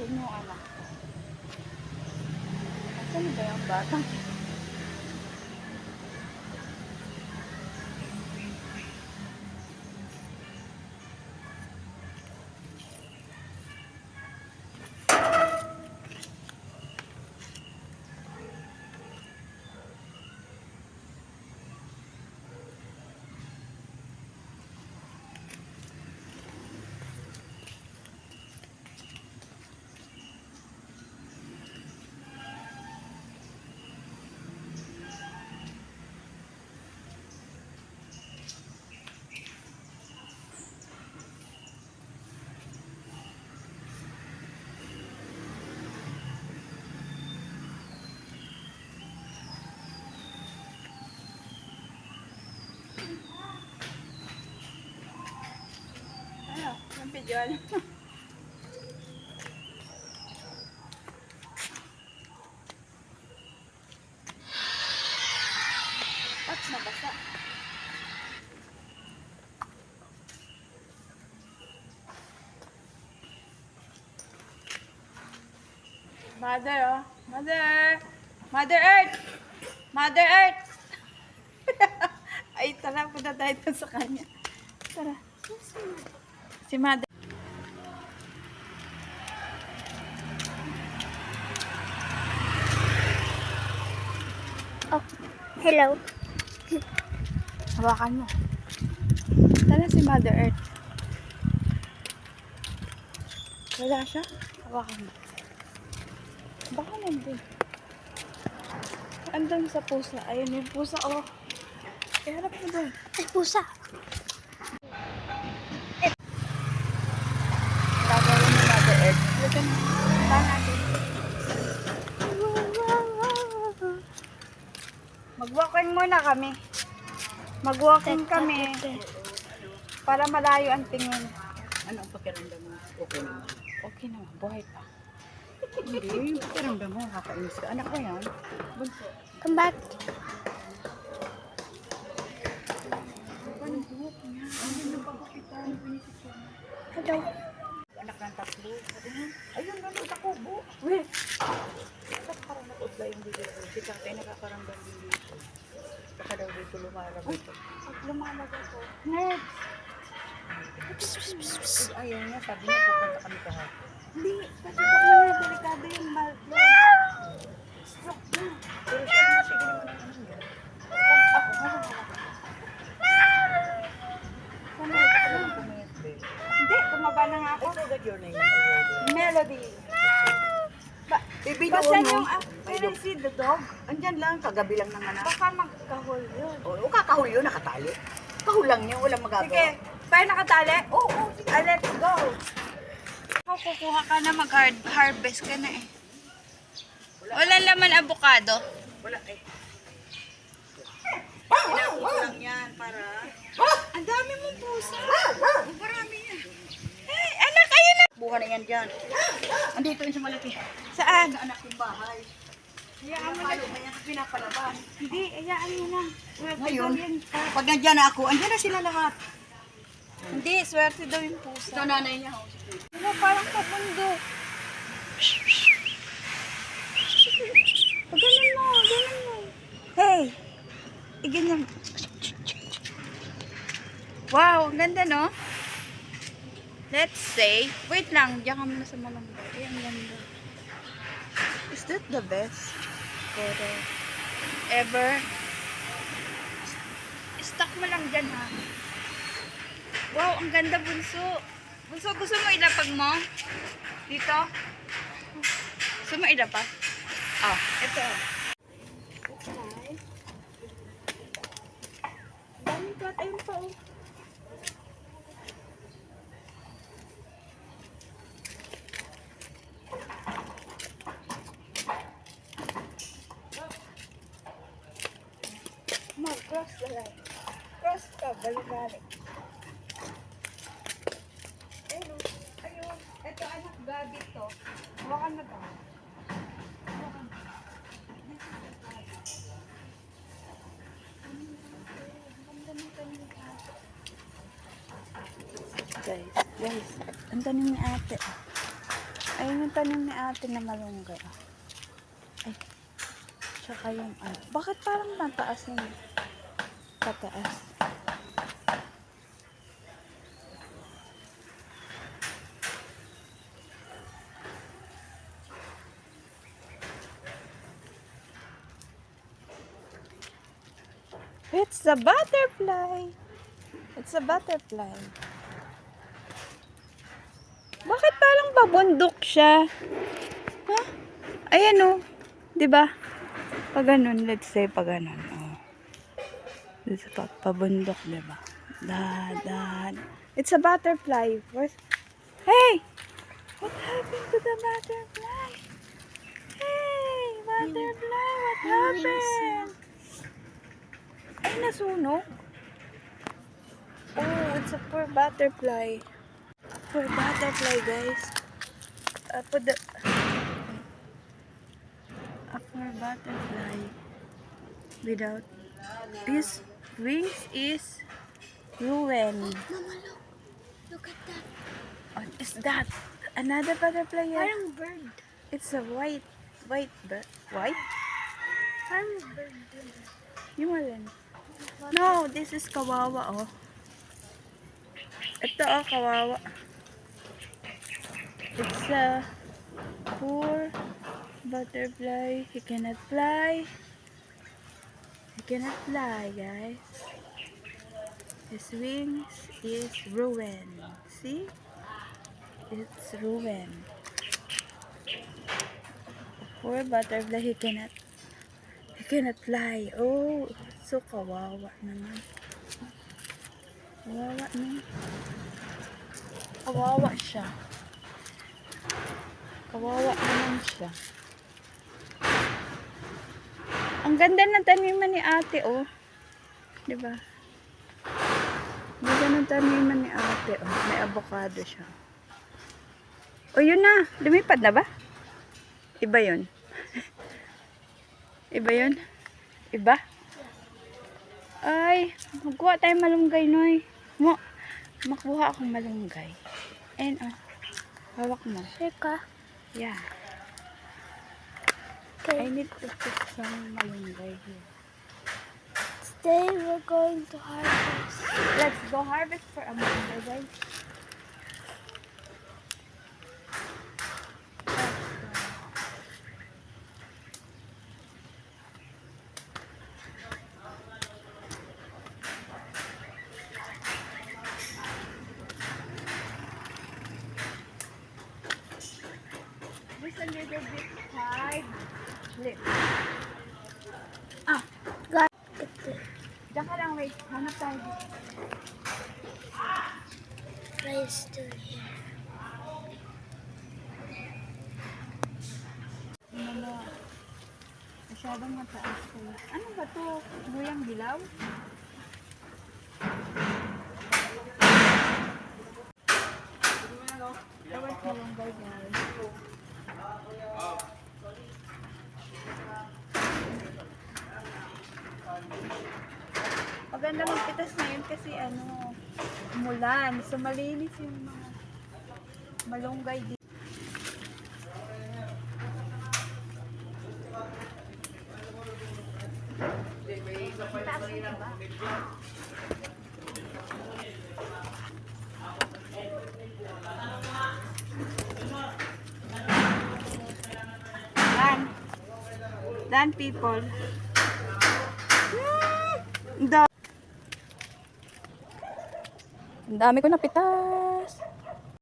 Yun yung anak ko. Nasaan ba yung bata? Ano? Yung pigeon? At nabasa. Mother, oh. Mother! Mother Earth! Mother Earth! Ay, tara, punta tayo dun sa kanya. Tara. Si Mother. Oh, hello. Hawakan mo. Tara si Mother Earth. Wala siya? Hawakan mo. Baka nandun. Andun sa pusa. Ayun yung pusa, oh. Iharap mo doon. Ay, pusa. Gagawin ni Mother Earth. Look at natin. Mag-walking muna kami. Mag-walking kami. Para malayo ang tingin. Ano ang pakiramdam mo? Okay naman. Okay naman. Buhay pa. Hindi, yung pakiramdam mo, kakainis ka. Anak ko yan. Bunso. Come back. Paano buhok niya? Ano yung pagkakita? Ano pinisip niya? Hello. Anak ng tatlo. Ayun, nanood ako, bu. Wait. Ba't parang nakutla yung dito? Si tatay nakakaramdam din dito. Baka daw dito lumarap ito. Pag lumalaga ko. Next. Ayaw niya, sabi niya pupunta kami kahapon. Hindi. Kasi pag mga delikado yung maldo. Stroke na. Pero siya naman, sige naman ang ano niya. Ako, hawa. Sana ito Ano lang. ang pumayat, be? Hindi, tumaba na nga ako. I forgot your name. Melody. Baby, Basta doon, yung no? can I see the dog? Andyan lang, kagabi lang ng anak. Baka magkahol yun. O, kakahul yun, nakatali. Kahul lang niya, walang magagawa. Sige, tayo nakatali? Oo, sige. Let's go. Ako, kukuha ka na, mag-harvest ka na eh. Wala laman avocado. Wala eh. Pinako ko lang yan para... Ang dami mong pusa. Marami yan. Eh, anak, ayun na. Buha na yan dyan. Andito yun sa malaki. Saan? Sa anak kong bahay. Hayaan mo na. Palo na yan, pinapalabas. Hindi, hayaan mo na. Ngayon, Swerte daw yan pa. pag nandyan na ako, andyan na sila lahat. Hindi, swerte daw yung pusa. Ito nanay niya. Oh. Ano, parang papundo. Ganun mo, ganun mo. Hey! Ganyan. Wow, ang ganda, no? Let's say, wait lang, diyan ka muna sa malambot. Ay, ang ganda. Is that the best photo ever? Stuck mo lang dyan, ha? Wow, ang ganda, bunso. Bunso, gusto mo ilapag mo? Dito? Gusto mo ilapag? Oh, ito. Okay. Dami ka. Ayun pa, oh. Cross the line. Cross ka, balik-balik. Ayun, ayun. Ito, anak, gabi to. Hawakan na ba? Hawakan. Guys, ang dami ni ate. Ayun yung tanim ni ate na malunggay. Ay, tsaka yung ano. Bakit parang mataas yun? Pataas. It's a butterfly. It's a butterfly. Bakit parang babundok siya? Ha? Ayan o. Diba? Pag ganun, let's say pag ganun. Oh. Dito pabundok, diba? Dahan. It's a butterfly. Hey! What happened to the butterfly? Hey! Butterfly, what happened? Ay, nasunog? Oh, it's a poor butterfly. Poor butterfly, guys. A poor butterfly without his wings is ruined. Mama, look at that. What is that? Another butterfly here? Parang bird. It's a white bird. White? Parang bird. Yung alin? No, this is kawawa, oh. Ito, oh, kawawa. It's a poor butterfly. He cannot fly. He cannot fly, guys. His wings is ruined. See? It's ruined. Poor butterfly, he cannot fly. Oh, so kawawa naman. Kawawa naman. Kawawa siya. Kawawa naman siya. Ang ganda ng taniman ni ate, oh. Diba? Ang ganda ng taniman ni ate, oh. May avocado siya. O, yun na. Lumipad na ba? Iba yun. Iba yun? Iba? Ay, magkuha tayo malunggay, Noy. Makuha akong malunggay. And, hawak mo. Teka. Yeah. Okay. I need to put some malunggay here. Today we're going to harvest. Let's go harvest for a malunggay, guys. Just a little bit hard. Lip. Got it. Diyan ka lang, wait. Hanap tayo dito. Right still here. Ano? Masyadong mataas ko. Ano ba to? Guyang dilaw? Tawag malunggay, guys. Maganda magpitas ngayon kasi umulan. So malinis yung mga malunggay dito. Dan people. Ang dami ko napitas.